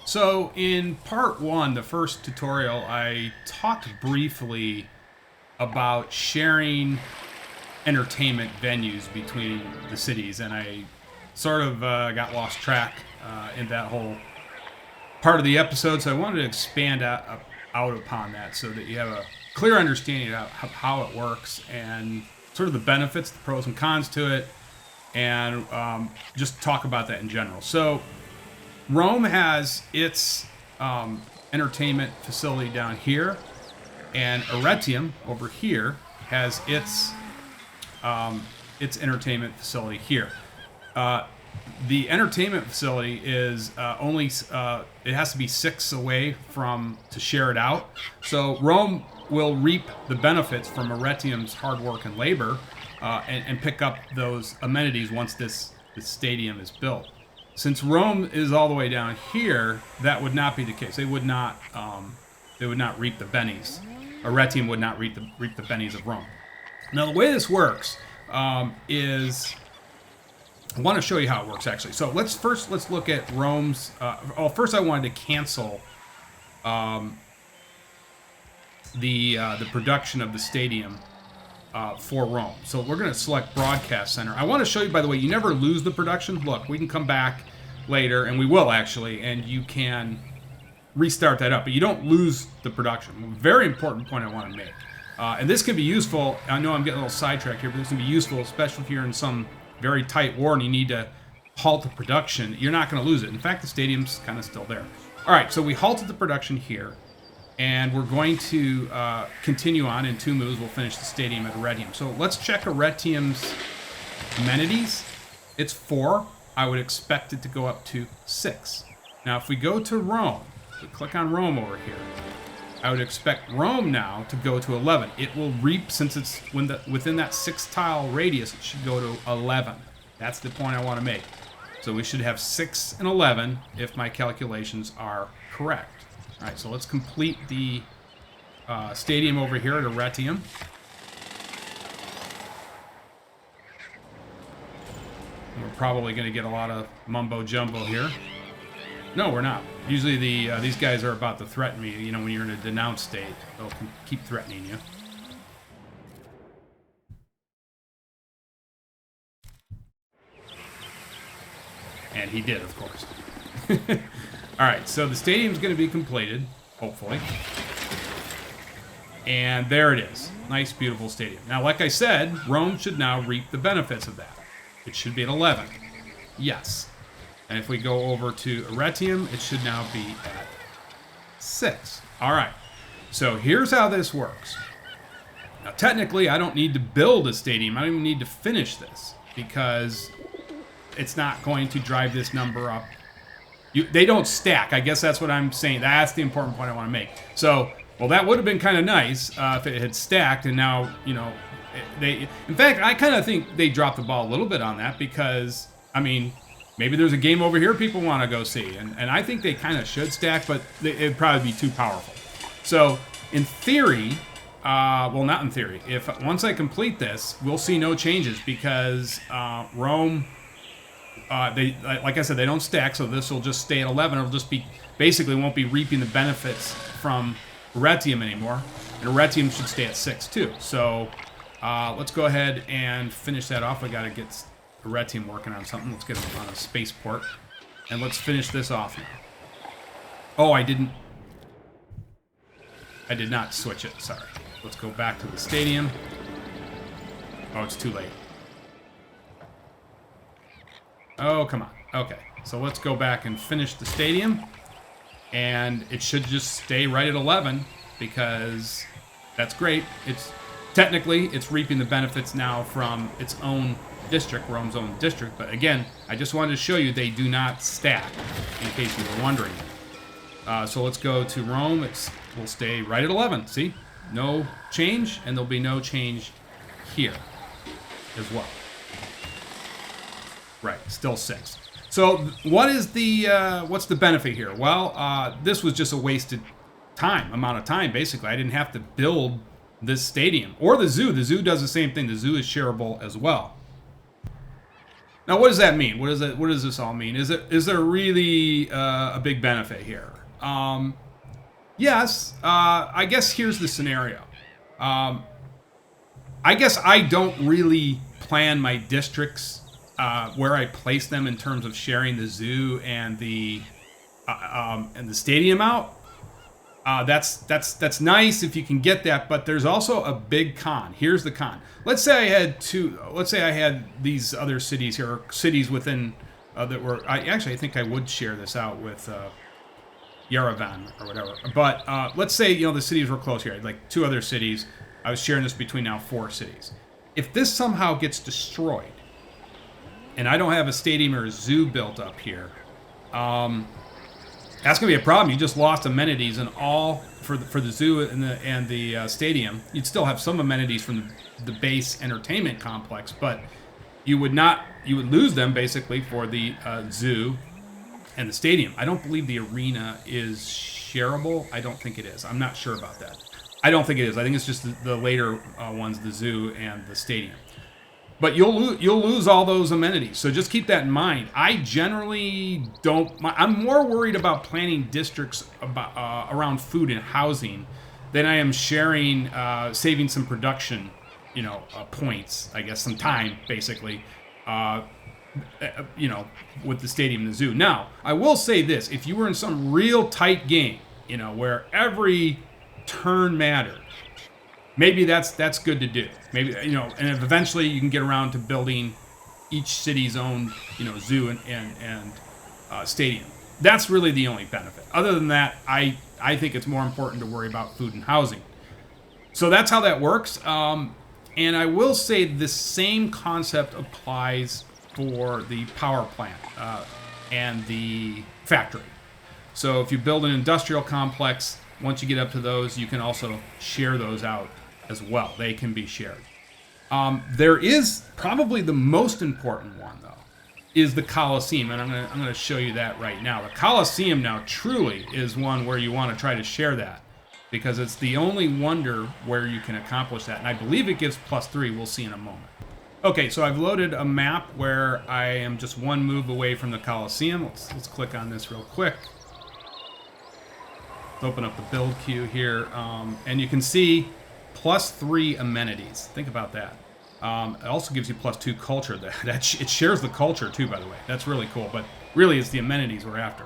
So in part one, the first tutorial, I talked briefly about sharing entertainment venues between the cities, and I sort of got lost track in that whole part of the episode, so I wanted to expand out upon that so that you have a clear understanding of how it works and sort of the benefits, the pros and cons to it, and just talk about that in general. So Rome has its entertainment facility down here, and Arretium over here has its entertainment facility here. The entertainment facility is only it has to be 6 away to share it out. So Rome will reap the benefits from Arretium's hard work and labor, and pick up those amenities once this stadium is built. Since Rome is all the way down here, that would not be the case. They would not reap the bennies. Arretium would not reap the bennies of Rome. Now, the way this works is, I want to show you how it works actually. So let's look at Rome's. First, I wanted to cancel the production of the stadium for Rome. So we're going to select Broadcast Center. I want to show you, by the way, you never lose the production. Look, we can come back later, and we will actually, and you can restart that up, but you don't lose the production. Very important point I want to make. And this can be useful. I know I'm getting a little sidetracked here, but this can be useful, especially if you're in some very tight war and you need to halt the production. You're not going to lose it. In fact, the stadium's kind of still there. All right, so we halted the production here, and we're going to continue on. In 2 moves, we'll finish the stadium at Arretium. So let's check Arretium's amenities. It's 4. I would expect it to go up to 6. Now, if we go to Rome, we click on Rome over here, I would expect Rome now to go to 11. It will reap, since it's within that 6-tile radius, it should go to 11. That's the point I want to make. So we should have 6 and 11 if my calculations are correct. All right, so let's complete the stadium over here at Arretium. We're probably going to get a lot of mumbo-jumbo here. No, we're not. Usually these guys are about to threaten me. You know, when you're in a denounce state, they'll keep threatening you. And he did, of course. All right, so the stadium's going to be completed, hopefully. And there it is. Nice, beautiful stadium. Now, like I said, Rome should now reap the benefits of that. It should be at 11. Yes. And if we go over to Arretium, it should now be at 6. All right. So here's how this works. Now, technically, I don't need to build a stadium. I don't even need to finish this, because it's not going to drive this number up. They don't stack. I guess that's what I'm saying. That's the important point I want to make. So, well, that would have been kind of nice if it had stacked, and now, you know, in fact, I kind of think they dropped the ball a little bit on that, because, I mean, maybe there's a game over here people want to go see, and I think they kind of should stack, but it'd probably be too powerful. So, in theory, well, not in theory, once I complete this, we'll see no changes, because Rome, like I said, they don't stack, so this will just stay at 11. It'll just be, basically won't be reaping the benefits from Arretium anymore, and Arretium should stay at 6 too. So let's go ahead and finish that off. I got to get Arretium working on something. Let's get him on a spaceport, and let's finish this off now. Oh, I did not switch it. Sorry. Let's go back to the stadium. Oh, it's too late. Oh, come on. Okay, so let's go back and finish the stadium, and it should just stay right at 11, because that's great. Technically, it's reaping the benefits now from its own district, Rome's own district, but again, I just wanted to show you they do not stack, in case you were wondering. So let's go to Rome. We'll stay right at 11. See? No change, and there'll be no change here as well. Right, still 6. So what's the benefit here? Well, this was just a wasted amount of time, basically. I didn't have to build this stadium. Or the zoo. The zoo does the same thing. The zoo is shareable as well. Now, what does that mean? What does this all mean? Is there really a big benefit here? Yes. I guess here's the scenario. I guess I don't really plan my districts where I place them in terms of sharing the zoo and the stadium out. That's nice if you can get that, but there's also a big con. Here's the con. Let's say I had two. Let's say I had these other cities here, or cities within that were. I think I would share this out with Yerevan or whatever. But let's say the cities were close here, like two other cities. I was sharing this between now 4 cities. If this somehow gets destroyed, and I don't have a stadium or a zoo built up here, that's going to be a problem. You just lost amenities and all for the zoo and the stadium. You'd still have some amenities from the base entertainment complex, but you would lose them basically for the zoo and the stadium. I don't believe the arena is shareable. I don't think it is. I'm not sure about that. I don't think it is. I think it's just the later ones, the zoo and the stadium. But you'll lose all those amenities. So just keep that in mind. I generally don't. I'm more worried about planning districts around food and housing than I am sharing, saving some production, points. I guess some time, basically, with the stadium and the zoo. Now, I will say this: if you were in some real tight game, where every turn mattered, maybe that's good to do. Maybe and if eventually you can get around to building each city's own zoo and stadium. That's really the only benefit. Other than that, I think it's more important to worry about food and housing. So that's how that works. And I will say the same concept applies for the power plant and the factory. So if you build an industrial complex, once you get up to those, you can also share those out as well. They can be shared. There is probably the most important one, though, is the Colosseum, and I'm going to show you that right now. The Colosseum now truly is one where you want to try to share that, because it's the only wonder where you can accomplish that, and I believe it gives +3. We'll see in a moment. Okay, so I've loaded a map where I am just one move away from the Colosseum. Let's click on this real quick. Open up the build queue here, and you can see +3 amenities. Think about that. It also gives you +2 culture. It shares the culture too, by the way. That's really cool, but really it's the amenities we're after.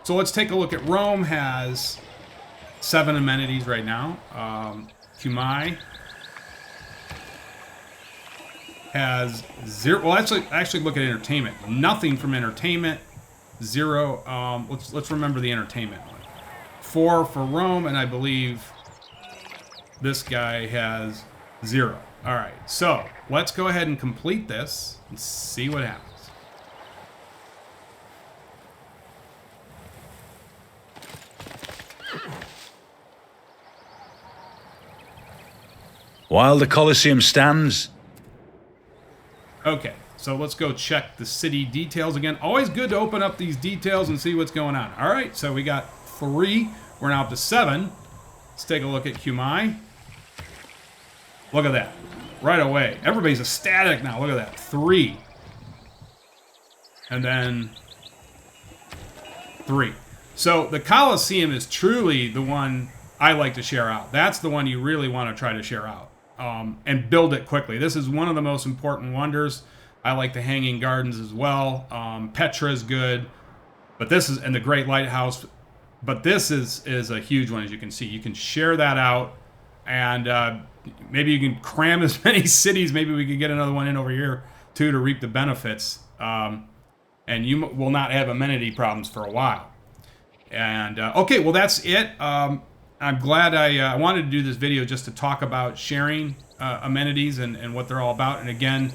So let's take a look at Rome. Has 7 amenities right now. Cumae has 0. Well, actually look at entertainment. Nothing from entertainment. 0. Let's remember the entertainment one. 4 for Rome, and I believe this guy has 0. All right, so let's go ahead and complete this and see what happens. While the Colosseum stands. Okay, so let's go check the city details again. Always good to open up these details and see what's going on. All right, so we got 3. We're now up to 7. Let's take a look at Cumae. Look at that. Right away. Everybody's ecstatic now. Look at that. 3. And then 3. So the Colosseum is truly the one I like to share out. That's the one you really want to try to share out. And build it quickly. This is one of the most important wonders. I like the Hanging Gardens as well. Petra is good. But this is, and the Great Lighthouse. But this is a huge one, as you can see. You can share that out, and maybe you can cram as many cities. Maybe we could get another one in over here, too, to reap the benefits. And you will not have amenity problems for a while. And, okay, well, that's it. I'm glad I wanted to do this video just to talk about sharing amenities and what they're all about. And, again,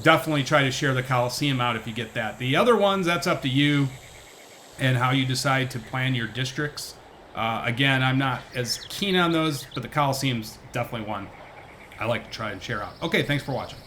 definitely try to share the Colosseum out if you get that. The other ones, that's up to you and how you decide to plan your districts. Again, I'm not as keen on those, but the Colosseum's definitely one I like to try and share out. Okay, thanks for watching.